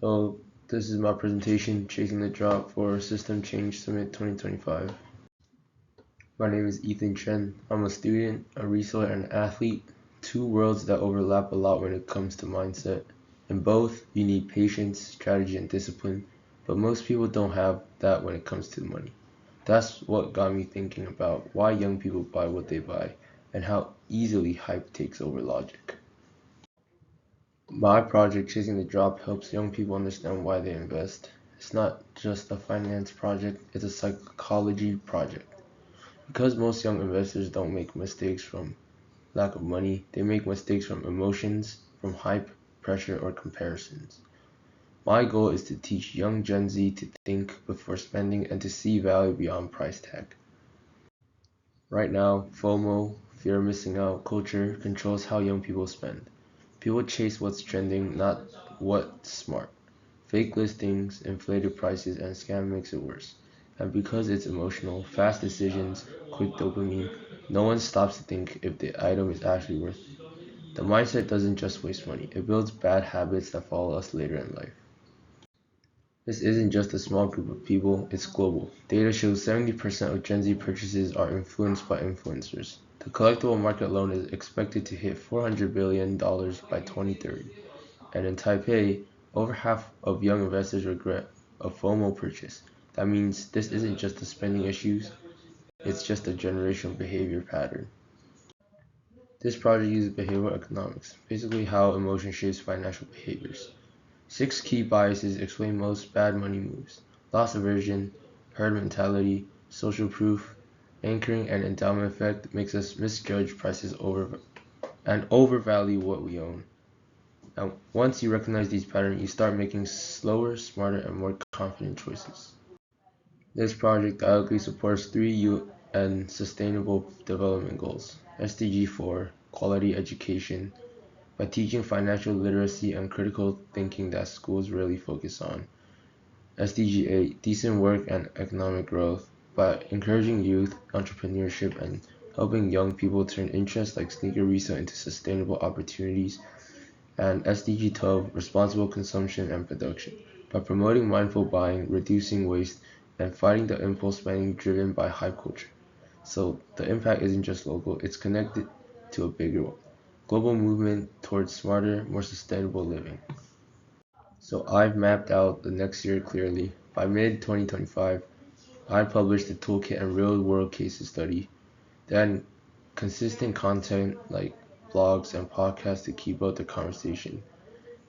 So this is my presentation, Chasing the Drop for System Change Summit 2025. My name is Chen. I'm a student, a reseller, and an athlete, two worlds that overlap a lot when it comes to mindset. In both, you need patience, strategy, and discipline, but most people don't have that when it comes to money. That's what got me thinking about why young people buy what they buy and how easily hype takes over logic. My project, Chasing the Drop, helps young people understand why they invest. It's not just a finance project, it's a psychology project. Because most young investors don't make mistakes from lack of money, they make mistakes from emotions, from hype, pressure, or comparisons. My goal is to teach young Gen Z to think before spending and to see value beyond price tag. Right now, FOMO, fear of missing out, culture controls how young people spend. People chase what's trending, not what's smart. Fake listings, inflated prices, and scam makes it worse. And because it's emotional, fast decisions, quick dopamine, no one stops to think if the item is actually worth it. The mindset doesn't just waste money, it builds bad habits that follow us later in life. This isn't just a small group of people, it's global. Data shows 70% of Gen Z purchases are influenced by influencers. The collectible market alone is expected to hit $400 billion by 2030. And in Taipei, over half of young investors regret a FOMO purchase. That means this isn't just a spending issue, it's just a generational behavior pattern. This project uses behavioral economics, basically how emotion shapes financial behaviors. 6 key biases explain most bad money moves: loss aversion, herd mentality, social proof, anchoring, and endowment effect makes us misjudge prices and overvalue what we own. And once you recognize these patterns, you start making slower, smarter, and more confident choices. This project directly supports 3 UN Sustainable Development Goals: SDG 4, quality education, by teaching financial literacy and critical thinking that schools rarely focus on; SDG 8, decent work and economic growth, by encouraging youth entrepreneurship and helping young people turn interests like sneaker resale into sustainable opportunities; and SDG 12, responsible consumption and production, by promoting mindful buying, reducing waste, and fighting the impulse spending driven by hype culture. So the impact isn't just local, it's connected to a bigger one: global movement towards smarter, more sustainable living. So I've mapped out the next year clearly. By mid-2025, I published a toolkit and real-world case study, then consistent content like blogs and podcasts to keep up the conversation.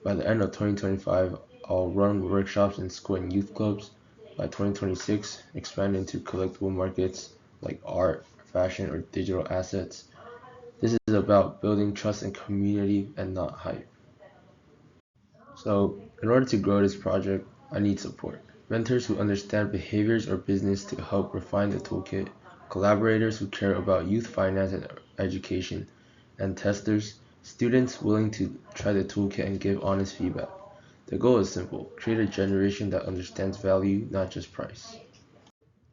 By the end of 2025, I'll run workshops in school and youth clubs. By 2026, expand into collectible markets like art, fashion, or digital assets. This is about building trust and community and not hype. So, in order to grow this project, I need support. Mentors who understand behaviors or business to help refine the toolkit, collaborators who care about youth finance and education, and testers, students willing to try the toolkit and give honest feedback. The goal is simple: create a generation that understands value, not just price.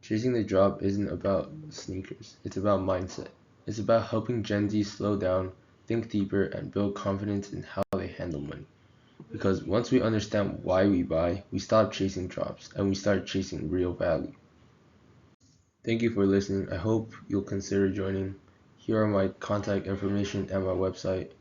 Chasing the drop isn't about sneakers, it's about mindset. It's about helping Gen Z slow down, think deeper, and build confidence in how they handle money. Because once we understand why we buy, we stop chasing drops and we start chasing real value. Thank you for listening. I hope you'll consider joining. Here are my contact information and my website.